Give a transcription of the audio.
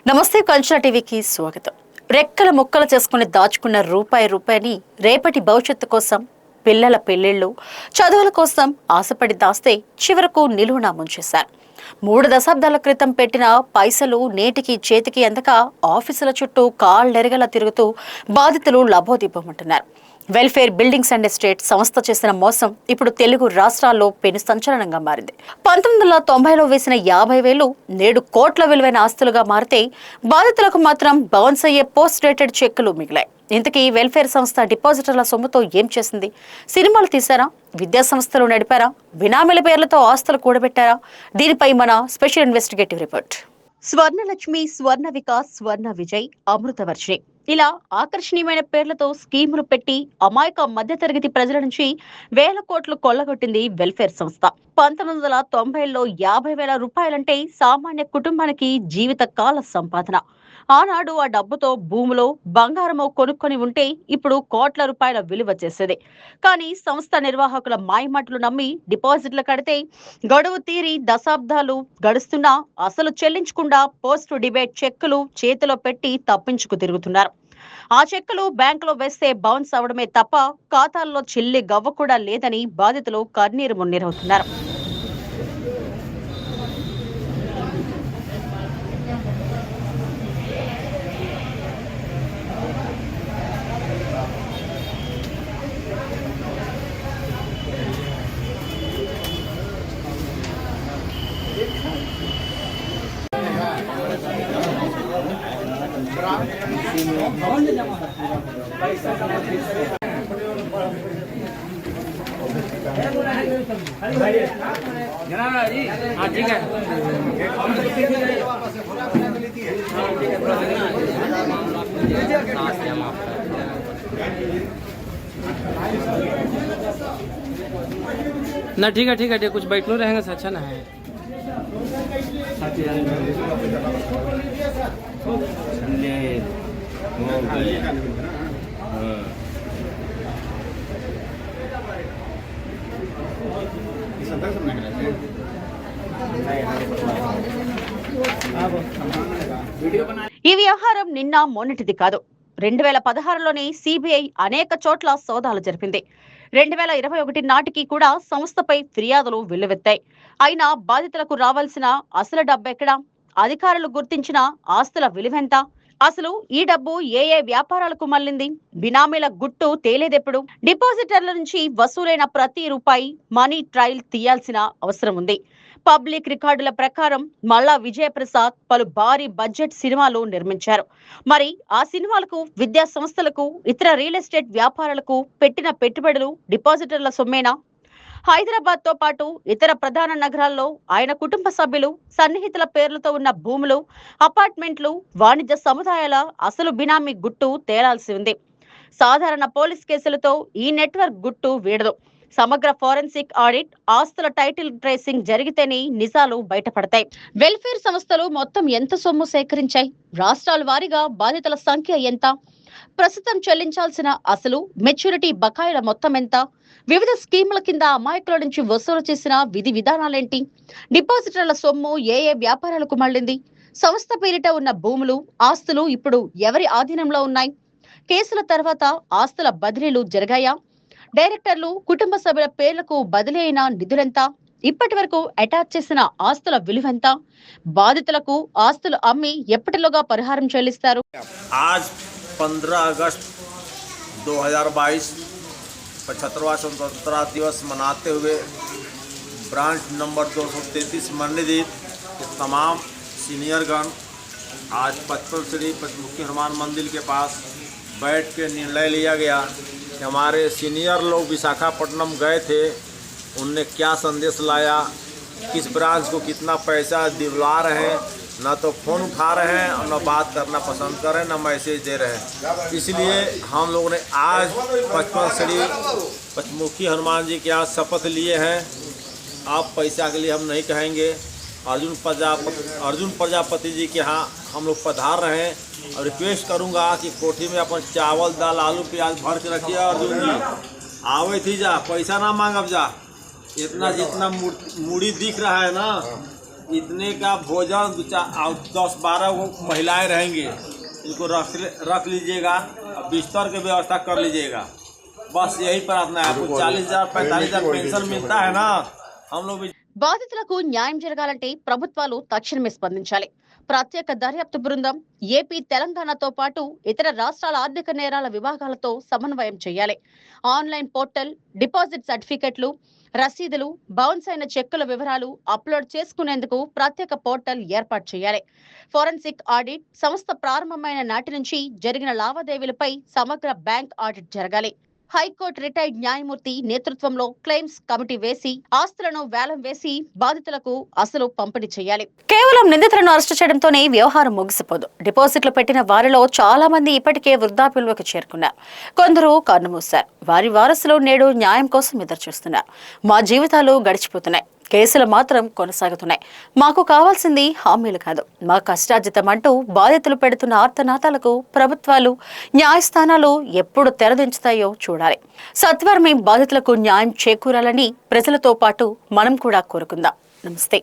నమస్తే కల్చర్ టీవీకి స్వాగతం. రెక్కల ముక్కలు చేసుకుని దాచుకున్న రూపాయిని రేపటి భవిష్యత్తు కోసం పిల్లల పెళ్లిళ్ళు చదువుల కోసం ఆశపడి దాస్తే చివరకు నిలువునా ముంచేశారు. 3 దశాబ్దాల క్రితం పెట్టిన పైసలు నేటికి చేతికి అందక ఆఫీసుల చుట్టూ కాళ్ళెరగలా తిరుగుతూ బాధితులు లబోదిబ్బమంటున్నారు. వెల్ఫేర్ బిల్డింగ్స్ అండ్ ఎస్టేట్ సంస్థ చేసిన మోసం ఇప్పుడు తెలుగు రాష్ట్రాల్లో పెను సంచలనంగా మారింది. 1990లో వేసిన 50,000 నేడు కోట్ల విలువైన ఆస్తులుగా మారితే బాధితులకు మాత్రం బౌన్స్ అయ్యే పోస్ట్ డేటెడ్ చెక్కులు మిగిలాయి. ఇంతకీ వెల్ఫేర్ సంస్థ డిపాజిటర్ల సొమ్ముతో ఏం చేసింది? సినిమాలు తీశారా? విద్యా సంస్థలు నడిపారా? బినామీల పేర్లతో ఆస్తులు కూడబెట్టారా? దీనిపై మన స్పెషల్ ఇన్వెస్టిగేటివ్ రిపోర్ట్. స్వర్ణలక్ష్మి, స్వర్ణ వికాస్, స్వర్ణ విజయ్, అమృతవర్షిణి ఇలా ఆకర్షణీయమైన పేర్లతో స్కీములు పెట్టి అమాయక మధ్యతరగతి ప్రజల నుంచి వేల కోట్లు కొల్లగొట్టింది వెల్ఫేర్ సంస్థ. 1990లో 50,000 రూపాయలంటే సామాన్య కుటుంబానికి జీవిత కాల సంపాదన. ఆనాడు ఆ డబ్బుతో భూములో బంగారమో కొనుక్కొని ఉంటే ఇప్పుడు కోట్ల రూపాయల విలువ చేసేది. కానీ సంస్థ నిర్వాహకుల మాయమాటలు నమ్మి డిపాజిట్లు కడితే గడువు తీరి దశాబ్దాలు గడుస్తున్నా అసలు చెల్లించకుండా పోస్ట్ డిబేట్ చెక్కులు చేతిలో పెట్టి తప్పించుకు తిరుగుతున్నారు. ఆ చెక్కులు బ్యాంకులో వేస్తే బౌన్స్ అవడమే తప్ప ఖాతాల్లో చిల్లి గవ్వ కూడా లేదని బాధితులు కన్నీరు మున్నీరవుతున్నారు. ना ठीक है कुछ बैठ लो रहेंगे अच्छा ना है। ఈ వ్యవహారం నిన్న మొన్నటిది కాదు. 2016లోనే సిబిఐ అనేక చోట్ల సోదాలు జరిపింది. 2021 నాటికి కూడా సంస్థపై ఫిర్యాదులు వెల్లువెత్తాయి. అయినా బాధితులకు రావాల్సిన అసలు డబ్బెక్కడా? అధికారులు గుర్తించిన ఆస్తుల విలువెంత? అసలు ఈ డబ్బు ఏ వ్యాపారాలకు మళ్లింది? బినామీల గుట్టు తేలేదెప్పుడు? డిపాజిటర్ల నుంచి వసూలైన ప్రతి రూపాయి మనీ ట్రయల్ తీయాల్సిన అవసరం ఉంది. పబ్లిక్ రికార్డుల ప్రకారం మల్లా విజయప్రసాద్ పలు భారీ బడ్జెట్ సినిమాలు నిర్మించారు. మరి ఆ సినిమాలకు, విద్యా సంస్థలకు, ఇతర రియల్ ఎస్టేట్ వ్యాపారాలకు పెట్టిన పెట్టుబడులు డిపాజిటర్ల సొమ్మేనా? హైదరాబాద్ తో పాటు ఇతర ప్రధాన నగరాల్లో ఆయన కుటుంబ సభ్యులు, సన్నిహితుల పేర్లతో ఉన్న భూములు, అపార్ట్మెంట్లు, వాణిజ్య సముదాయాల అసలు బినామీ గుట్టు తేలాల్సి ఉంది. సాధారణ పోలీస్ కేసులతో ఈ నెట్వర్క్ గుట్టు వీడదు. సమగ్ర ఫోరెన్సిక్ ఆడిట్, ఆస్తుల టైటిల్ ట్రేసింగ్ జరిగితేనే నిజాలు బయటపడతాయి. వెల్ఫేర్ సంస్థలు మొత్తం ఎంత సొమ్ము సేకరించాయి? రాష్ట్రాల వారీగా బాధితుల సంఖ్య ఎంత? ప్రస్తుతం చెల్లించాల్సిన అసలు, మెచ్యూరిటీ బకాయిల మొత్తం ఎంత? వివిధ స్కీముల కింద అమాయకుల నుంచి వసూలు చేసిన విధి విధానాలేంటి? డిపాజిటర్ల సొమ్ము ఏ వ్యాపారాలకు మళ్లింది? సంస్థ పేరిట ఉన్న భూములు, ఆస్తులు ఇప్పుడు ఎవరి ఆధీనంలో ఉన్నాయి? కేసుల తర్వాత ఆస్తుల బదిలీలు జరిగాయా? డైరెక్టర్లు, కుటుంబ సభ్యుల పేర్లకు బదిలీ అయిన నిధులెంత? ఇప్పటి వరకు అటాచ్ చేసిన ఆస్తుల విలువెంత? బాధితులకు ఆస్తులు అమ్మి ఎప్పటిలోగా పరిహారం చెల్లిస్తారు? 15 अगस्त 2022 75वां स्वतंत्रता दिवस मनाते हुए ब्रांच नंबर 233 मन्नीदीप के तमाम सीनियरगण आज 55 श्री पंचमुखी हनुमान मंदिर के पास बैठ के निर्णय लिया गया कि हमारे सीनियर लोग विशाखापट्टनम गए थे, उनने क्या संदेश लाया, किस ब्रांच को कितना पैसा दिलवा रहे हैं, ना तो फ़ोन उठा रहे हैं और न बात करना पसंद कर रहे हैं, न मैसेज दे रहे हैं। इसलिए हम लोगों ने आज 55 श्री पंचमुखी हनुमान जी के यहाँ शपथ लिए हैं। आप पैसा के लिए हम नहीं कहेंगे। अर्जुन प्रजापति जी के यहाँ हम लोग पधार रहे हैं और रिक्वेस्ट करूँगा कि कोठी में अपन चावल, दाल, आलू, प्याज भर के रखिए। अर्जुन जी आवे थी जा, पैसा ना मांगब जा। इतना जितना मूड़ी दिख रहा है ना, इतने का भोजन 10-12 महिलाएं रहेंगे, इनको रख लीजिएगा, बिस्तर की व्यवस्था कर लीजिएगा। बस यही प्रार्थना है। आपको 40,000 45,000 पेंशन मिलता है ना, हम लोग भी బాధితులకు న్యాయం జరగాలంటే ప్రభుత్వాలు తక్షణమే స్పందించాలి. ప్రత్యేక దర్యాప్తు బృందం ఏపీ, తెలంగాణతో పాటు ఇతర రాష్ట్రాల ఆర్థిక నేరాల విభాగాలతో సమన్వయం చేయాలి. ఆన్లైన్ పోర్టల్, డిపాజిట్ సర్టిఫికెట్లు, రసీదులు, బౌన్స్ అయిన చెక్కుల వివరాలు అప్లోడ్ చేసుకునేందుకు ప్రత్యేక పోర్టల్ ఏర్పాటు చేయాలి. ఫోరెన్సిక్ ఆడిట్ సంస్థ ప్రారంభమైన నాటి నుంచి జరిగిన లావాదేవీలపై సమగ్ర బ్యాంక్ ఆడిట్ జరగాలి. హైకోర్టు రిటైర్డ్ న్యాయమూర్తి నేతృత్వంలో క్లెయిమ్స్ కమిటీ వేసి ఆస్తులను వేలం వేసి బాధితులకు అసలు పంపిణీ చేయాలి. కేవలం నిందితులను అరెస్టు చేయడంతోనే వ్యవహారం ముగిసిపోదు. డిపాజిట్లు పెట్టిన వారిలో చాలా మంది ఇప్పటికే వృద్ధాప్యంలోకి చేరుకున్నారు. కొందరు కన్నుమూశారు. వారి వారసులు నేడు న్యాయం కోసం ఎదురు చూస్తున్నారు. మా జీవితాలు గడిచిపోతున్నాయి, కేసులు మాత్రం కొనసాగుతున్నాయి. మాకు కావాల్సింది హామీలు కాదు, మా కష్టార్జితం అంటూ బాధితులు పెడుతున్న ఆర్తనాదాలకు ప్రభుత్వాలు, న్యాయస్థానాలు ఎప్పుడు తెరదించుతాయో చూడాలి. సత్వరమే బాధితులకు న్యాయం చేకూరాలని ప్రజలతో పాటు మనం కూడా కోరుకుందాం. నమస్తే.